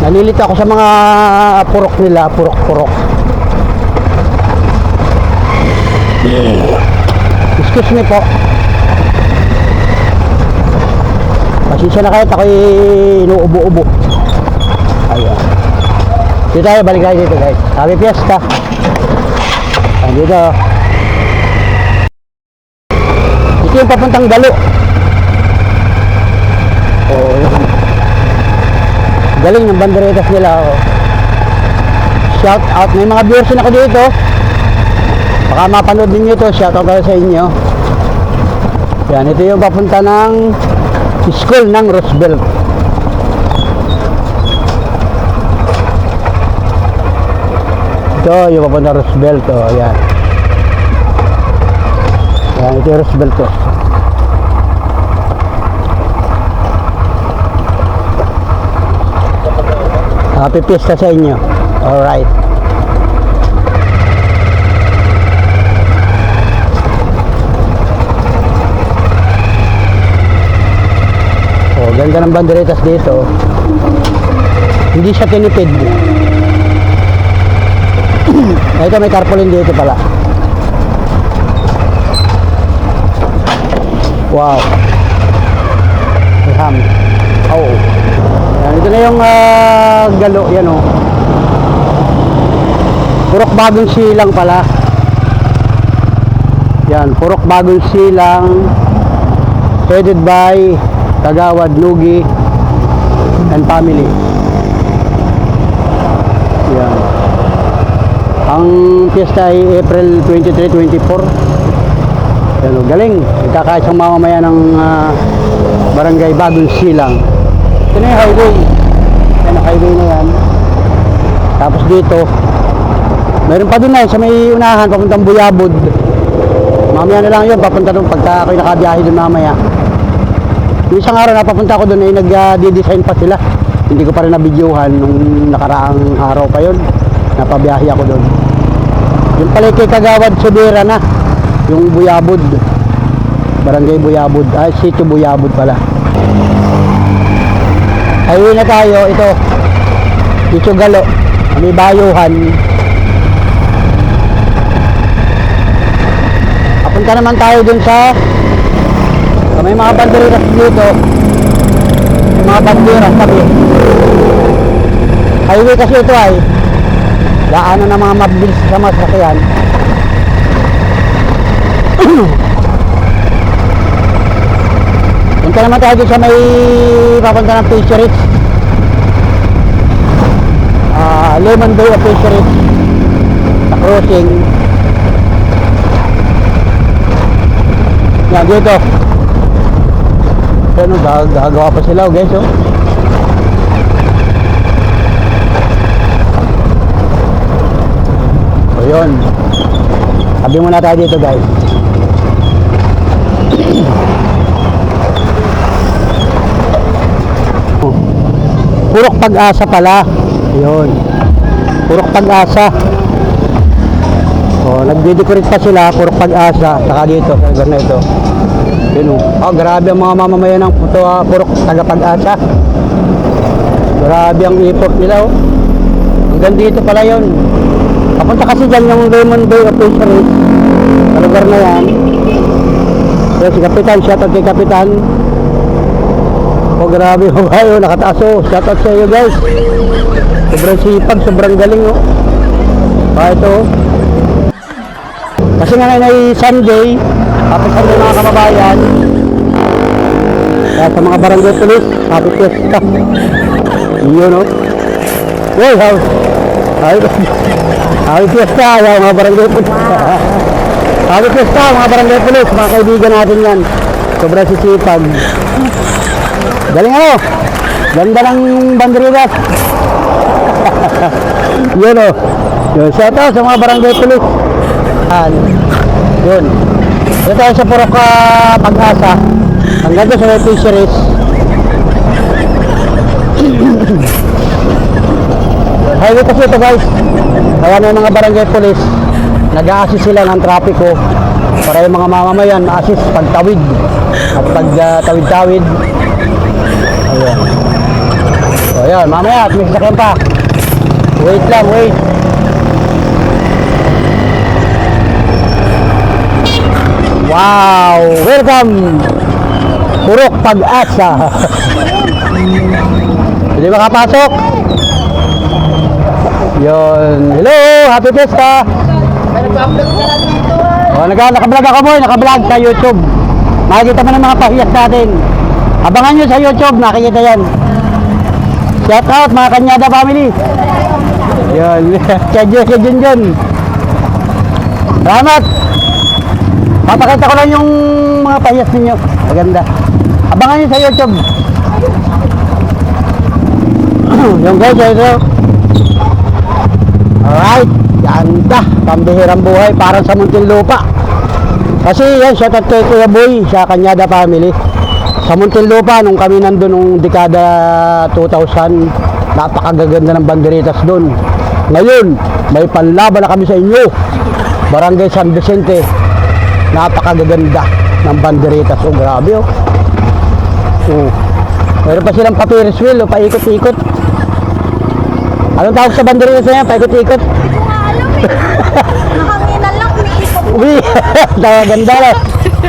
Nalilito ako sa mga purok nila. Purok-purok. Excuse me po. Pasensya na kahit ako'y inuubo-ubo. Ayan. Dito tayo, balik tayo dito guys. Happy fiesta. Dito. Ito yung papuntang Galo. Oh, yun. Galing ng banderetas nila. Oh. Shout out. May mga viewers na ako dito. Baka mapanood ninyo ito. Shout out sa inyo. Yan, ito yung papunta ng school ng Roosevelt. Ito yung papunta Roosevelt. Oh, yan. Yan, ito yung Roosevelt. Oh. Happy fiesta sa inyo. Alright. Oh, ganda ng banderetas dito. Hindi siya tinipid. Ito may tarpaulin dito pala. Wow. Ham. Oh. Yan, ito na yung Galo, yan o. Purok Bagong Silang pala. Yan, Purok Bagong Silang. Headed by Kagawad Nugi and family. Yan. Ang fiesta ay April 23, 24. Yan o, galing. Nagkakaisang mamamayan ng barangay Bagong Silang. Ito na yung highway. Yan ang highway na yan. Tapos dito, mayroon pa doon na sa may unahan, papuntang Buyabod. Mamaya na lang yun, papunta doon pagka ako'y nakabiyahe doon mamaya. Yung isang araw na papunta ko doon ay nag-design pa sila. Hindi ko pa rin na-videohan nung nakaraang araw pa yun. Napabiyahe ako doon. Yung pala kay Kagawad Sobera na. Yung Buyabod. Barangay Buyabod. Ay, Sitio Buyabod pala. Highway na tayo, ito Sitio Galo, may bayuhan. Papunta naman tayo dun sa may mga banderas dito. May mga banderas tabi. Highway kasi ito ay daanan ng mga mabilis sa masakyan. Punta naman tayo sa may papunta ng fisheries. Lemon Bay of Fisheries. Sa crossing. Yan, dito. Ano, gagawa pa sila, guys, oh. So, yun. Sabi muna tayo dito, guys. Purok Pag-asa pala. Yun. Purok Pag-asa. Oh, nagde-decorate pa sila, Purok Pag-asa. Saka dito, sa lugar na ito. Yun, oh. Oh, grabe ang mga mamamayan ng Purok Taga-Pag-asa. Grabe ang effort nila, oh. Hanggang dito pala yun. Papunta kasi dyan yung Lemon Bay of Fisheries. Sa lugar na yan. Kaya si Kapitan, shoutout kay Kapitan. Oh, grabe ho kayo, nakataas oh. Shoutout sa iyo guys. Sobrang sipag, sobrang galing oh. Ito oh. Kasi nga ngayon ay Sunday, happy Sunday mga kababayan. Kaya sa mga barangay police, happy fiesta. Yun o. Hey, happy fiesta, mga barangay police. Happy fiesta, mga barangay police, mga kaibigan natin yan. Sobrang sisipag. Galing ano? Ganda ng banderitas. Yun o. Yun, shout out sa mga barangay police. Yun. Ito tayo sa Purok Pag-asa. Hanggang doon sa may fisheries. Highway kasi ito guys. Kaya na yung mga barangay police, nag-a-assist sila ng trapiko para yung mga mamamayan assist pagtawid at pagtawid-tawid. Ayan. So ayan, mamaya at may sasakyan pa. Wait lang, wait. Wow! Welcome! Purok Pag-asa. Hindi makapasok? Yun. Hello! Happy Fiesta! Naka-vlog ako boy, naka-vlog sa YouTube. Makikita mo ng mga pahiyas natin. Abangan nyo sa YouTube, nakikita yan. Shout out mga Kanyada family. Yun. Kaya Junjun. Salamat! Papakita ko lang yung mga pahiyas ninyo. Maganda. Abangan nyo sa YouTube. Yung guys, ito. Alright. Ganda. Pambihirang buhay. Parang sa Muntinlupa. Kasi yan, shout out kay Kuya Boy sa Kanyada family. Sa Muntinlupa, nung kami nandun nung dekada 2000, napakagaganda ng banderitas doon. Ngayon, may panlaban na kami sa inyo. Barangay San Vicente. Napakagaganda ng banderitas. Oh, grabe oh. Oh. Meron pa silang Ferris wheel, oh, paikot-ikot. Anong tawag sa banderitas na yan? Paikot-ikot? Hindi ko nga alam eh. Nakanginan lang, umiikot. Umi! Ganda lang.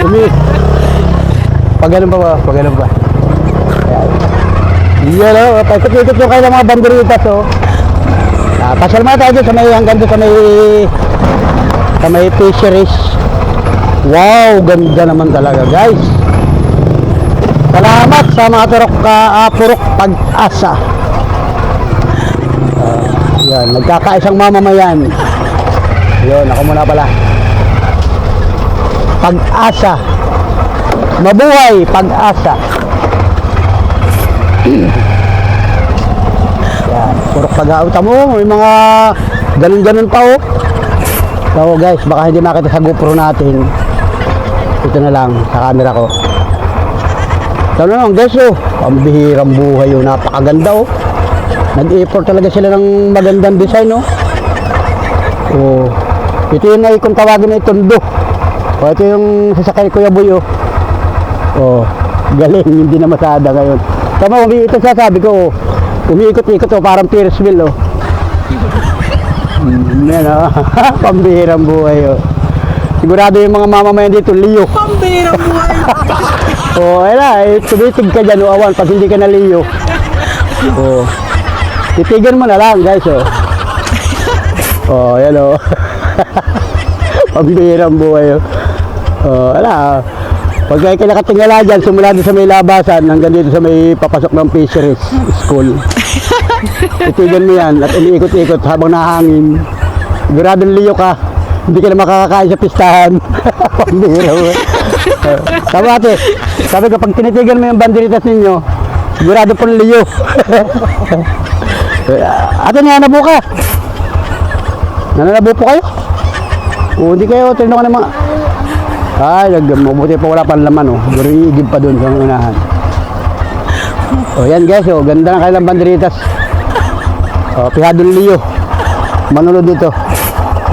Umi! Pag ganun pa ba? Pag ganun pa. Yan oh, paikot-ikot yung kailang mga banderitas oh. Pasal mga tayo sa may hanggang doon sa may fisheries. Wow, ganda naman talaga guys. Salamat sa mga Purok Pag-asa. Yan, nagkakaisang mamamayan. Yun, ako muna pala. Pag-asa. Mabuhay Pag-asa. Yan, Purok Pag-asa mo, may mga ganun-ganun pa oh. So guys, baka hindi makita sa GoPro natin. Ito na lang sa camera ko. Ito na lang guys oh. Pambihirang buhay oh. Napakaganda oh. Nag-effort talaga sila ng magandang design oh. Oh. Ito yung kung tawagin na itondo. Oh, ito yung sasakay Kuya Boy oh. Oh. Galing. Hindi na masada ngayon. Tama, ito sasabi ko oh. Umiikot-ikot oh. Parang Ferris wheel oh. Yan oh. Pambihirang buhay oh. Sigurado yung mga mamamayan dito, Leo. Pambihirang buhay. Oh, ayun na, tumitig ka dyan, awan, pag hindi ka na Leo. Oh, titigan mo na lang, guys, oh. Oh, yan, oh. Pambihirang buhay, oh. Oh, ala, pag kayo nakatingala dyan, simula doon sa may labasan, hanggang dito sa may papasok ng fisheries school. Titigan mo yan, at umiikot-ikot habang nahangin. Siguradong Leo ka. Hindi ka na makakakain sa pistahan. Pambihira mo. Sabi ate, sabi ko pag tinitigan mo yung banderitas ninyo, sigurado pong Leo. Ate, nananabu ka? Nananabu po kayo? O, hindi kayo, tinanong ka naman. Ay, mabuti pa wala pang laman, oh. Siguro iigib pa dun sa unahan. O, yan guys, oh. Ganda ng kailang banderitas. O, pihadong Leo. Manunod dito.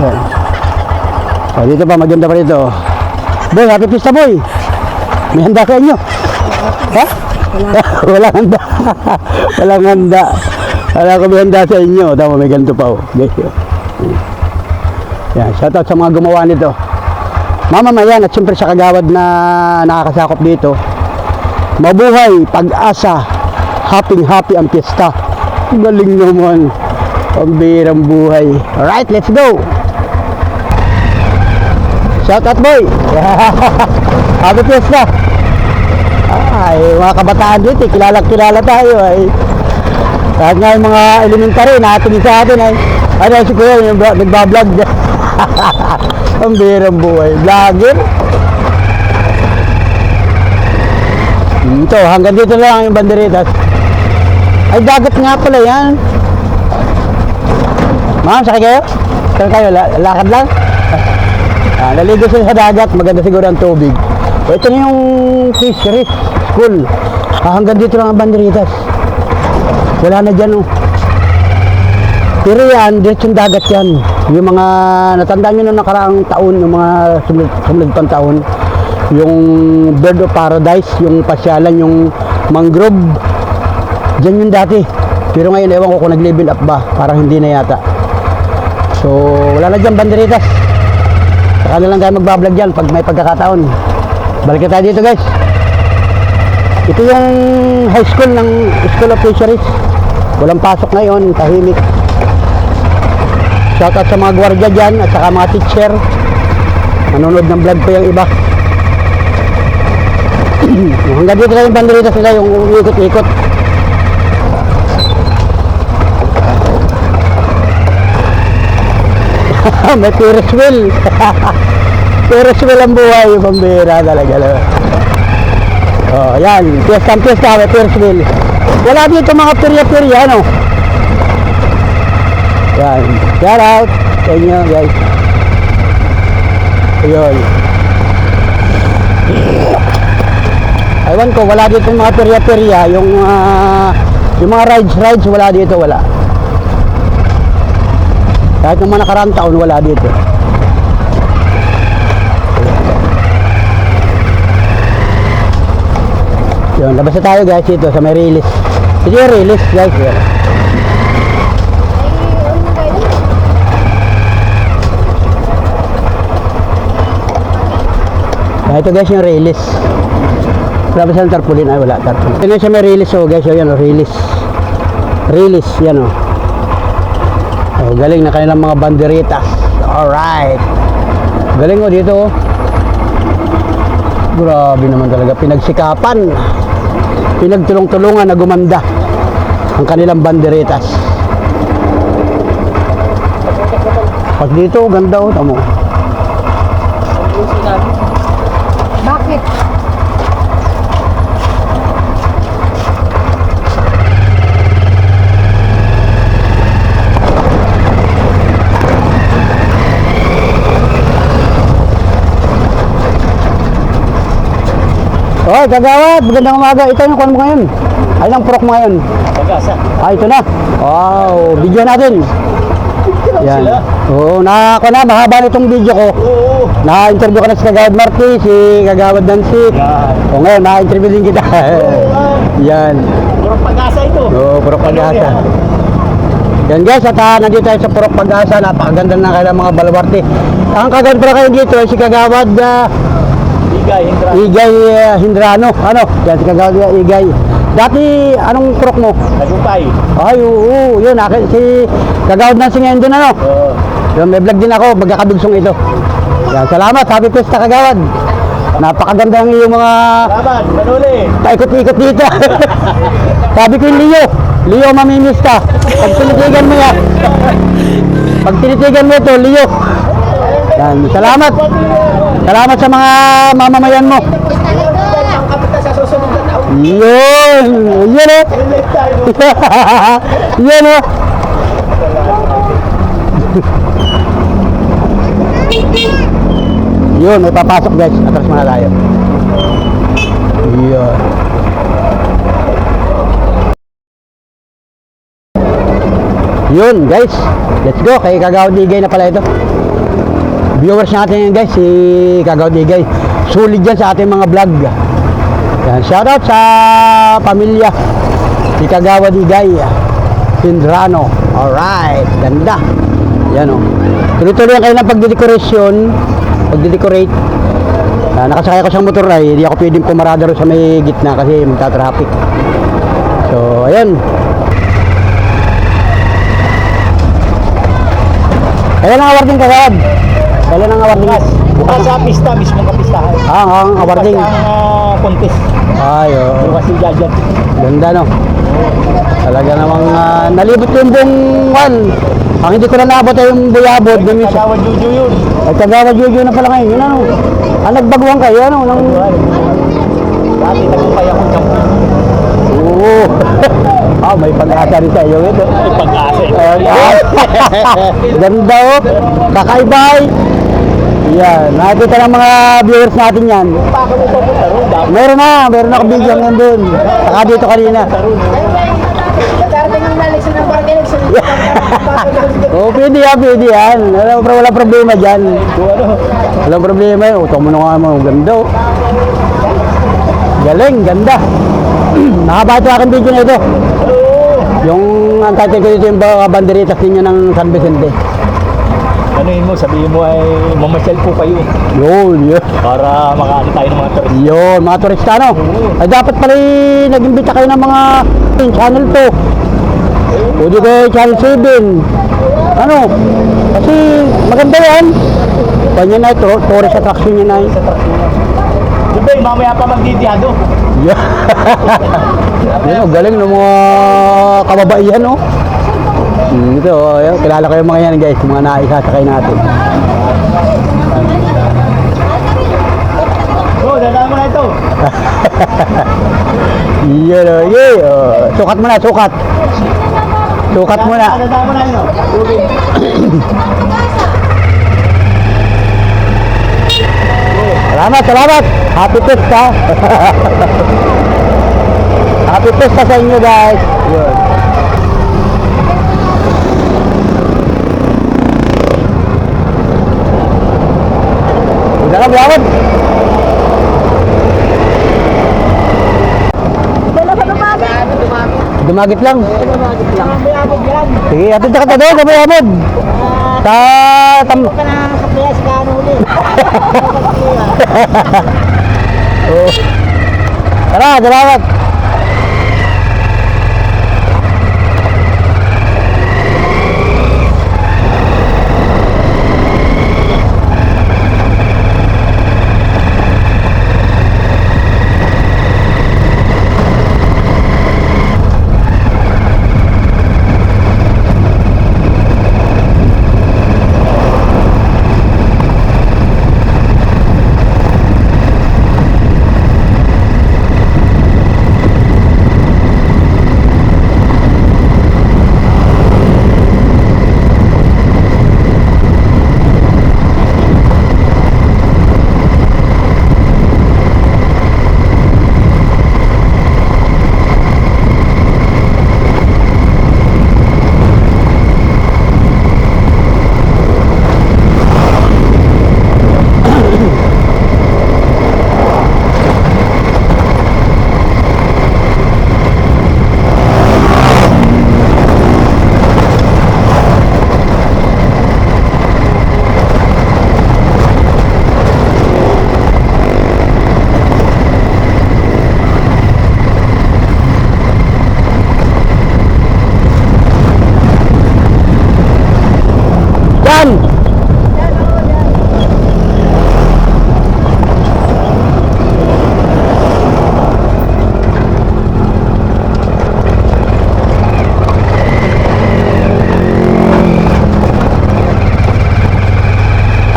Yan. O, dito pa, maganda pa dito. Boy, happy pista boy. May handa sa inyo. Ha? Walang handa. Walang handa. Wala ko may handa sa inyo. Tama, may ganito pa oh. Yan, shoutout sa mga gumawa nito. Mamamayan at siyempre sa kagawad na nakakasakop dito. Mabuhay, Pag-asa. Happy ang pista. Galing naman. Pambihirang buhay. Alright, let's go. Shout out boy. Happy Fiesta. Ay, mga kabataan dito, kilala tayo ay. Kahit nga yung mga elementary natin sa atin ay. Ano si Kuya, yung nagbablog. Ang birang buhay. Vlogger. Ito, hanggang dito lang yung banderitas. Ay, dagat nga pala yan. Ma'am, sakay kayo? Saan kayo? Lakad lang? Naligo sila sa dagat, maganda siguro ang tubig. Ito na yung fisheries school. Hanggang dito lang ang banderitas. Wala na dyan, oh. Pero yan, dito yung dagat yan. Yung mga, natandaan nyo nung nakaraang taon, yung mga sumunod pang taon, yung Bird of Paradise, yung pasyalan, yung mangrove, dyan yung dati. Pero ngayon, ewan ko kung nag-level up ba, parang hindi na yata. So, wala na dyan banderitas. Saka na lang tayo magbablog dyan pag may pagkakataon. Balik tayo dito, guys. Ito yung high school ng School of Fisheries. Walang pasok ngayon, tahimik. Shoutout sa mga gwardiya dyan at saka mga teacher. Nanonood ng vlog ko yung iba. Hanggang dito lang yung banderitas nila, yung ikot-ikot. May Ferris wheel. Ferris wheel ang buhay, yung pambira talaga. Oh, yan. Fiesta, may Ferris wheel. Wala dito mga perya-perya, ano? Yan. Shout out sa inyo, guys. Ayun. Aywan ko, wala dito yung mga perya-perya. Yung mga rides, wala dito, wala. Kahit naman nakaraang taon, wala dito. Yun, labas na tayo guys dito sa may release. Ito yung release guys. Yun. Ito guys yung release. Labas na tarpaulin. Ay wala tarpaulin. Ito siya may release oh guys. Yan o release. Release yan o. Oh, galing na kanilang mga banderitas. Alright. Galing o dito oh. Grabe naman talaga. Pinagsikapan. Pinagtulong-tulungan na gumanda ang kanilang banderitas. Pag dito, ganda o. Tamo. Bakit? Oh, kagawad, magandang umaga. Ito yung kuwan mo ngayon. Ay lang purok mo ngayon. Pag-asa. Ito na. Wow, video natin. Yan. Oo, ako na, mahaba na itong video ko. Oo. Na-interview ka na si Kagawad Marty, si Kagawad Nancy. Yan. O ngayon, na-interview din kita. Yan. Purok Pag-asa ito. Oo, Purok Pag-asa. Yan guys, at nandito tayo sa Purok Pag-asa. Napakaganda na kailang mga balwarte. Ang kagawad pala kayo dito ay si Kagawad Igay Hindrano. Ano? Yan si Kagawad Igay. Dati, anong purok mo? Nagumpay. Ay, oo, yun. Si Kagawad Nancy ngayon doon, ano? Oo. Yun, may vlog din ako, magkakabigsong ito. Yan, salamat. Happy Fiesta, Kagawad. Napakaganda ng iyong mga Salamat, Manuli. paikot-ikot dito. Sabi ko yung Leo mamimiss ka. Pag tinitigan mo yan. Pag tinitigan mo ito, Leo. Yan, salamat. Salamat sa mga mamamayan mo. Kapita sa susunod na taon. Yun. Yun eh. Live tayo. Yun eh. Yun, may papasok guys. Atras muna tayo. Yun. Yun guys. Let's go. Kay Kagawad Igay na pala ito. Viewers natin yan guys. Si Kagawad Igay. Sulit dyan sa ating mga vlog. Yan. Shoutout sa pamilya. Si Kagawad Igay Hindrano. Alright. Ganda. Yan o. Tuloy-tuloy kayo ng pagdidekorasyon. Pagdidecorate. Nakasakay ako sa motor ay hindi ako pwedeng pumarada rin sa may gitna kasi magta-traffic. So, ayan. Kailan ang awarding Kagawad? Kailan ang awarding? Bukas sa pista, mismo kapistahan. Ang awarding. Bukas ang contest. Ay, oo. Bukas si Jajan. Ganda, no? Talaga namang nalibot yung buong one. Ang hindi ko na naabot ay yung buyabod. Kagawa Juju yun. Ay, Kagawa Juju na pala ngayon. Yun, ano? Nagbaguhan kayo, ano? Dati nagpapay ako dyan. Oo. May pag-asa rin sa iyo ito. Ay, pag-asa Ganda, oh. Kakaibay. Yan. Nakikita ng mga viewers natin yan. Baka mo pupunta ron. Meron na video ngayon dun. Saka dito kanina. Darating ang nalisin ng bargain. Pwede yan. Wala problema dyan. Walang problema yun. Utang mo na nga mo. Ganda, oh. Galing, ganda. Nakaba ito aking video na ito. Yung ang title ko dito yung banderitas ninyo ng San Vicente. Ano yun mo, sabihin mo ay mamasyal po kayo. Yun. Para makaano tayo ng mga turista. Yun, mga turista, no? Ay dapat pala nag-imbita kayo ng mga channel 2. Pwede kayo channel 7. Ano? Kasi maganda yan. Kanya na ito, tourist attraction niya na yun. Diba, mamaya pa magdidiyado. Yeah. Yun, galing ng mga kababaihan, no? Ito, kilala ko yung mga yan, guys, mga naisasakay natin. Dadaan mo na ito. Yun, sukat mo na, sukat. Sukat mo na. Dadaan mo na yun. Salamat. Happy Pista. Happy Pista sa inyo, guys. Yun. Udah ka, Biawad? Dumagit lang. Sige, atid ka doon, Biawad. Oh. Tara, salamat.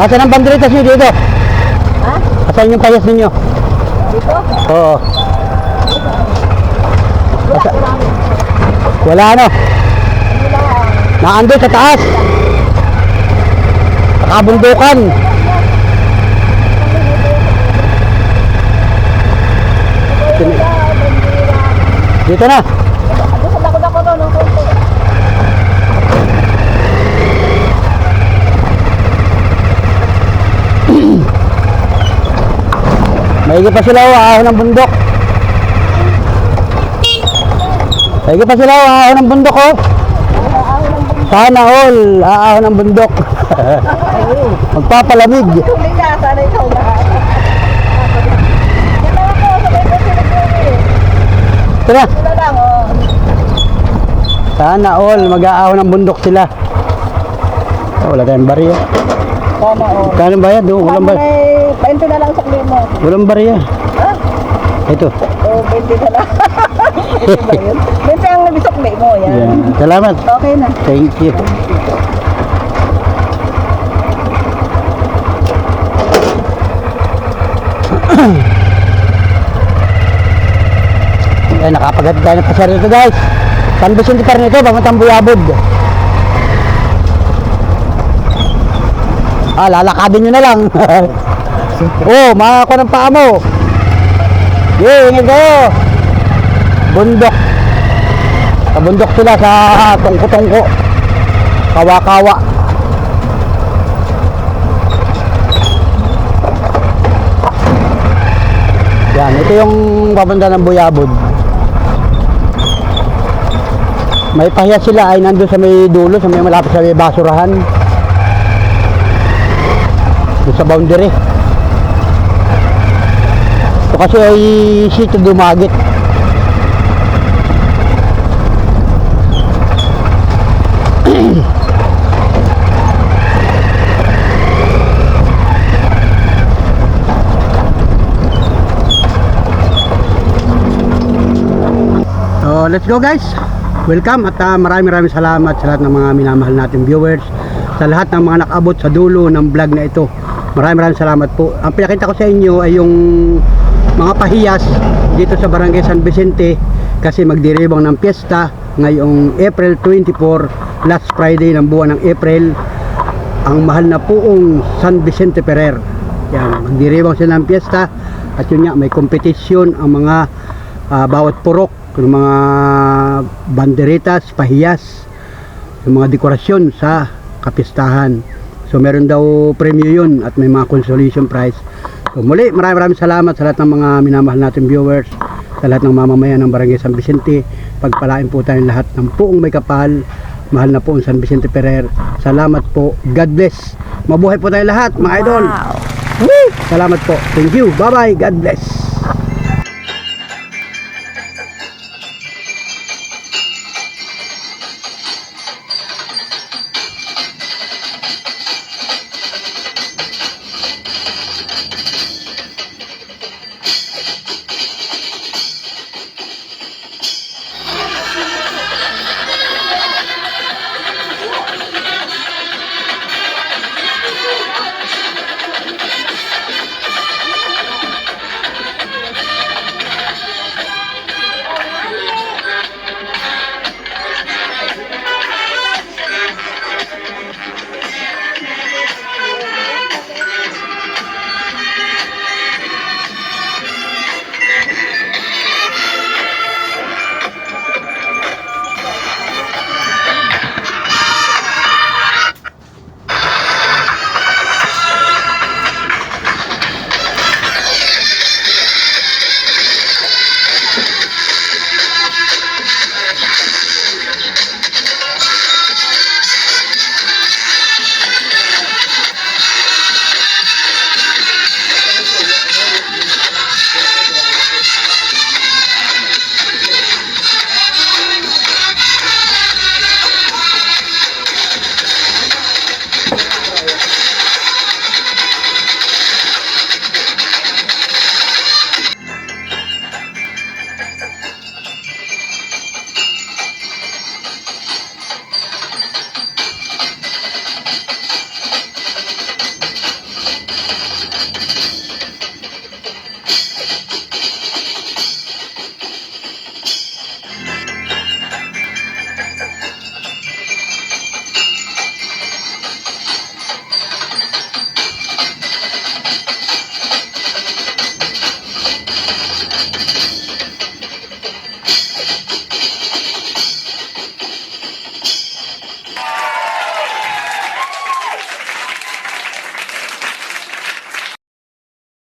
Asan ang banderitas nyo dito? Ha? Asan yung payas ninyo? Dito? Oo. Wala ano? Naandun sa taas. Nakabundukan. Dito na. Gusto dako-dako doon ng konti. Maigi pa sila ahon ng bundok. Maigi pa sila ahon ng bundok, oh. Sana all ahon ng bundok. Magpapalamig. Tuloy ka, sana ikaw lahat. Yan lang ako, sabay ko sinagawin. Ito na. Ito lang, oh. Sana all mag-aahon ng bundok sila. Oh, wala tayong bariya. Sana all. Kano bayad? Oh, walang Ano bayad. na 20 na lang sa mo. Walang barya. Ha? Ito. Oh, 20 na lang. Ito ba yun? 20 ang bisokli mo, yan. Yan. Salamat. Okay na. Thank you. Ay, nakapagat tayo ng pasar nito guys. San Vicente pa rin ito, pamatang Buyabod. Lalakadin nyo na lang. Oh, makakuha ng paa mo. Ingat kayo. Bundok. Kabundok sila sa tungko-tungko. Kawa-kawa. Yan, ito yung papunta ng Buyabod. May pahiya sila ay nandun sa may dulo, sa may malapit sa may basurahan. Doon sa boundary. Ito kasi ay sito Dumagit. So, let's go guys. Welcome at maraming salamat sa lahat ng mga minamahal nating viewers, sa lahat ng mga nakaabot sa dulo ng vlog na ito. Maraming salamat po. Ang pinakita ko sa inyo ay yung mga pahiyas dito sa Barangay San Vicente kasi magdiribang ng piyesta ngayong April 24, last Friday ng buwan ng April, ang mahal na puong San Vicente Ferrer. Yan, magdiribang sila ng piyesta at yun nga, may kompetisyon ang mga bawat purok, yung mga banderitas, pahiyas, yung mga dekorasyon sa kapistahan. So meron daw premyo yun at may mga consolation prize. So muli, maraming salamat sa lahat ng mga minamahal natin viewers, sa lahat ng mamamayan ng Barangay San Vicente. Pagpalain po tayong lahat ng puong may kapal, mahal na po ang San Vicente Ferrer. Salamat po. God bless. Mabuhay po tayong lahat, mga idol. Woo! Salamat po. Thank you. Bye-bye. God bless.